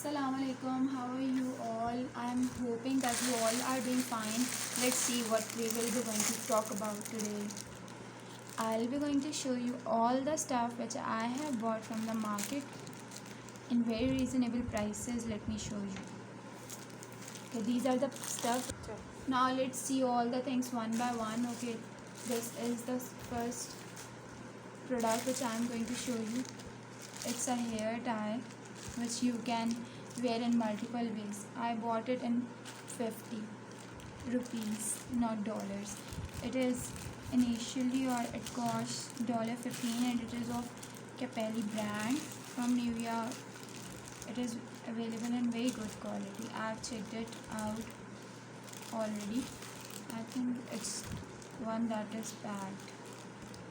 Assalamualaikum. How are you all? I'm hoping that you all are doing fine. Let's see what we will be going to talk about today. I'll be going to show you all the stuff which I have bought from the market in very reasonable prices. Let me show you. Okay, these are the stuff. Now let's see all the things one by one. Okay, this is the first product which I'm going to show you. It's a hair tie which you can wear in multiple ways. I bought it in 50 rupees, not dollars. It is initially, or it costs $15, and it is of Capelli brand from New York. It is available in very good quality. I've checked it out already. I think it's one that is packed.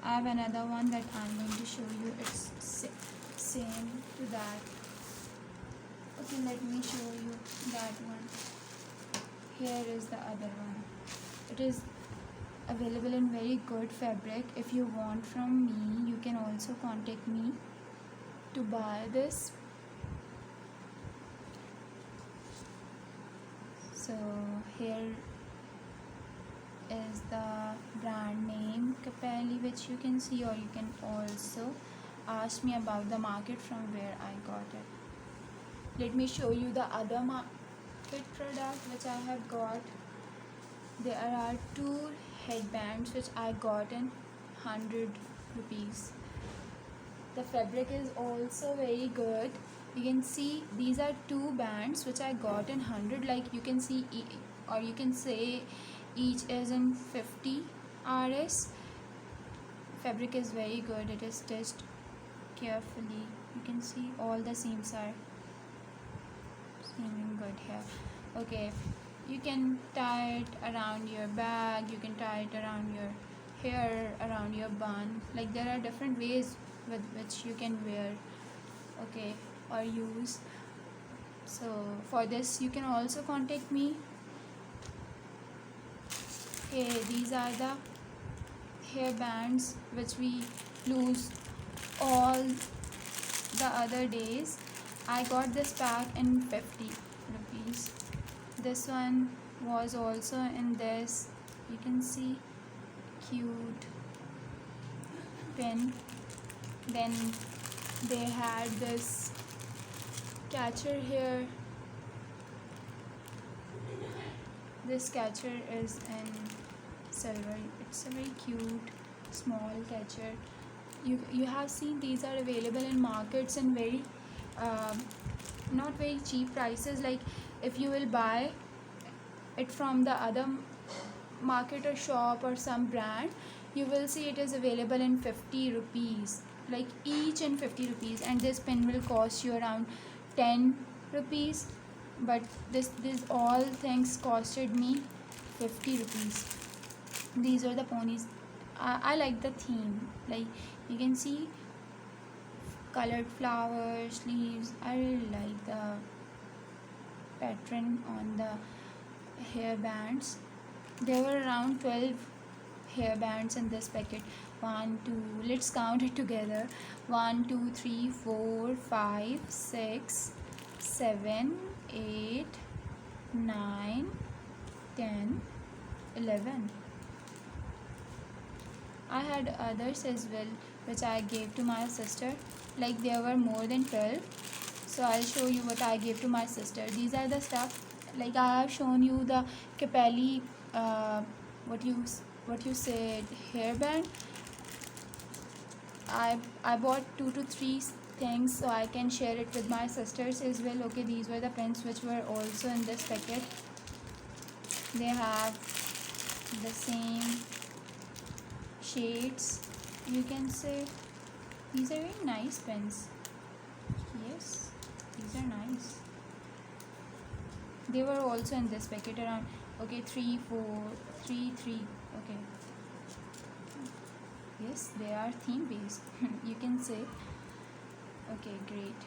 I have another one that I'm going to show you. It's same to that. Okay, let me show you that one. Here is the other one. It is available in very good fabric. If you want from me, you can also contact me to buy this. So here is the brand name Capelli, which you can see, or you can also ask me about the market from where I got it. Let me show you the other market product which I have got. There are two headbands which I got in 100 rupees. The fabric is also very good. You can see these are two bands which I got in 100. Like you can see, or you can say each is in 50 RS. Fabric is very good. It is stitched carefully. You can see all the seams are seeming good here. Okay, you can tie it around your bag, you can tie it around your hair, around your bun. Like there are different ways with which you can wear, okay, or use. So for this you can also contact me. Okay, these are the hair bands which we lose all the other days. I got this pack in 50 rupees. This one was also in this, you can see, cute pin. Then they had this catcher here. This catcher is in silver. It's a very cute small catcher. You have seen these are available in markets in very not very cheap prices. Like if you will buy it from the other market or shop or some brand, you will see it is available in 50 rupees, like each in 50 rupees, and this pin will cost you around 10 rupees, but this all things costed me 50 rupees. These are the ponies. I like the theme. Like you can see colored flowers, leaves. I really like the pattern on the hair bands. There were around 12 hair bands in this packet. 1 2, let's count it together. 1 2 3 4 5 6 7 8 9 10 11. I had others as well which I gave to my sister. Like there were more than 12. So I'll show you what I gave to my sister. These are the stuff. Like I have shown you the Capelli what you said hairband. I bought 2 to 3 things so I can share it with my sisters as well. Okay, these were the pens which were also in this packet. They have the same shades, you can say. These are very nice pens. Yes, these are nice. They were also in this packet around, okay, 3 4 3 3. Okay, yes, they are theme based. You can say. Okay, great.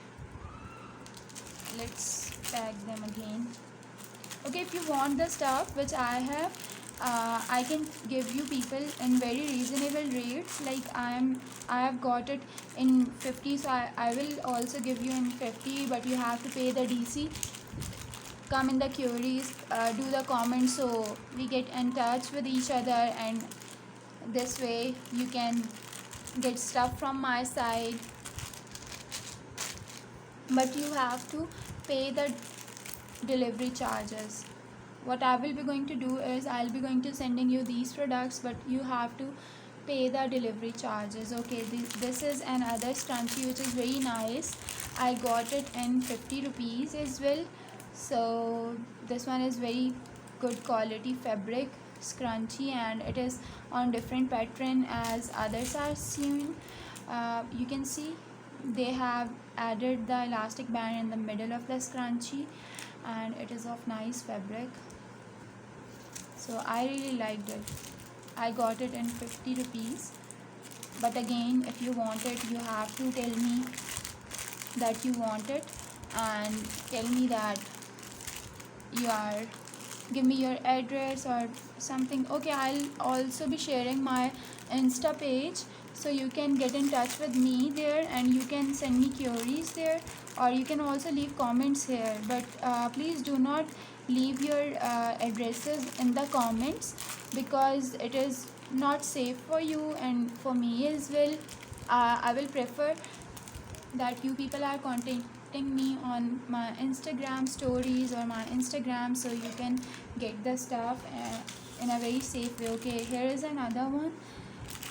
Let's pack them again. Okay, if you want the stuff which I have, I can give you people in very reasonable rates. Like I have got it in 50, so I will also give you in 50, but you have to pay the DC. Come in the queries, do the comments, so we get in touch with each other, and this way you can get stuff from my side, but you have to pay the delivery charges. What I will be going to do is I'll be going to sending you these products, but you have to pay the delivery charges. Okay, this is another scrunchie which is very nice. I got it in 50 rupees as well. So this one is very good quality fabric scrunchie, and it is on different pattern as others are seen. You can see they have added the elastic band in the middle of the scrunchie, and it is of nice fabric, so I really liked it. I got it in 50 rupees, but again, if you want it, you have to tell me that you want it, and tell me that you are, give me your address or something. Okay, I'll also be sharing my Insta page, so you can get in touch with me there, and you can send me queries there, or you can also leave comments here, but please do not leave your addresses in the comments, because it is not safe for you and for me as well. I will prefer that you people are contacting me on my Instagram stories or my Instagram, so you can get the stuff in a very safe way. Okay, here is another one.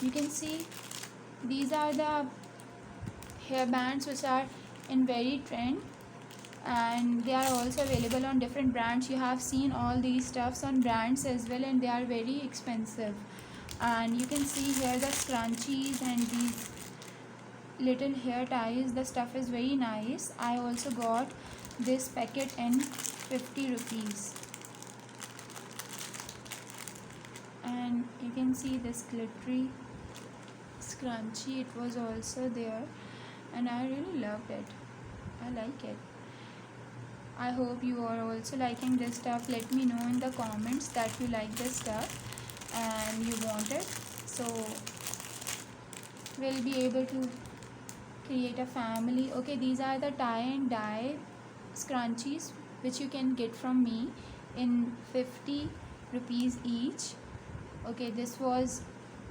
You can see these are the hair bands which are in very trend, and they are also available on different brands. You have seen all these stuffs on brands as well, and they are very expensive. And you can see here the scrunchies and these little hair ties. The stuff is very nice. I also got this packet in 50 rupees, and you can see this glittery scrunchie, it was also there, and I really loved it. I like it. I hope you are also liking this stuff. Let me know in the comments that you like this stuff and you want it, so we'll be able to create a family. Okay, these are the tie and dye scrunchies which you can get from me in 50 rupees each. Okay, this was,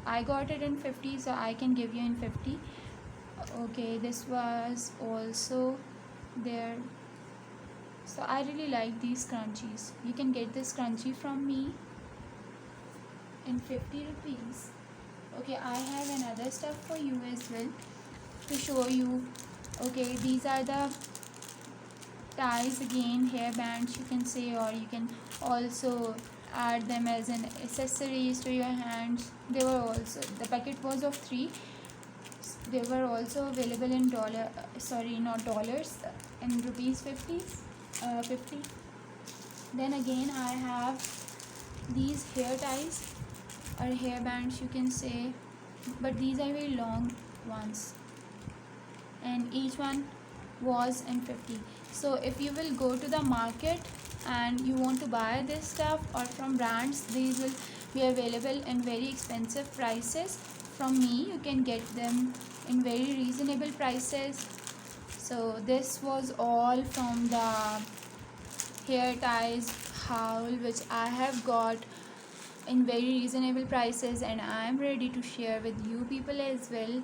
I got it in 50, so I can give you in 50. Okay, this was also there. So I really like these scrunchies. You can get this scrunchie from me in 50 rupees. Okay, I have another stuff for you as well to show you. Okay, these are the ties, again hair bands you can say, or you can also add them as an accessories to your hands. They were also, the packet was of 3. They were also available in dollar, sorry, not dollars, in rupees 50. Then again, I have these hair ties or hair bands you can say, but these are very long ones, and each one was in 50. So if you will go to the market and you want to buy this stuff or from brands, these will be available in very expensive prices. From me you can get them in very reasonable prices. So this was all from the hair ties haul which I have got in very reasonable prices, and I am ready to share with you people as well.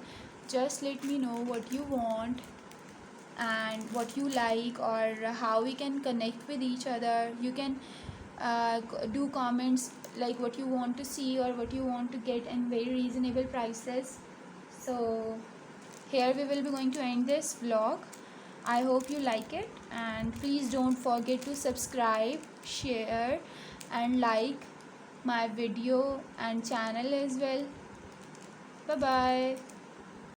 Just let me know what you want and what you like, or how we can connect with each other. You can do comments like what you want to see or what you want to get in very reasonable prices. So here we will be going to end this vlog. I hope you like it, and please don't forget to subscribe, share and like my video and channel as well. Bye bye.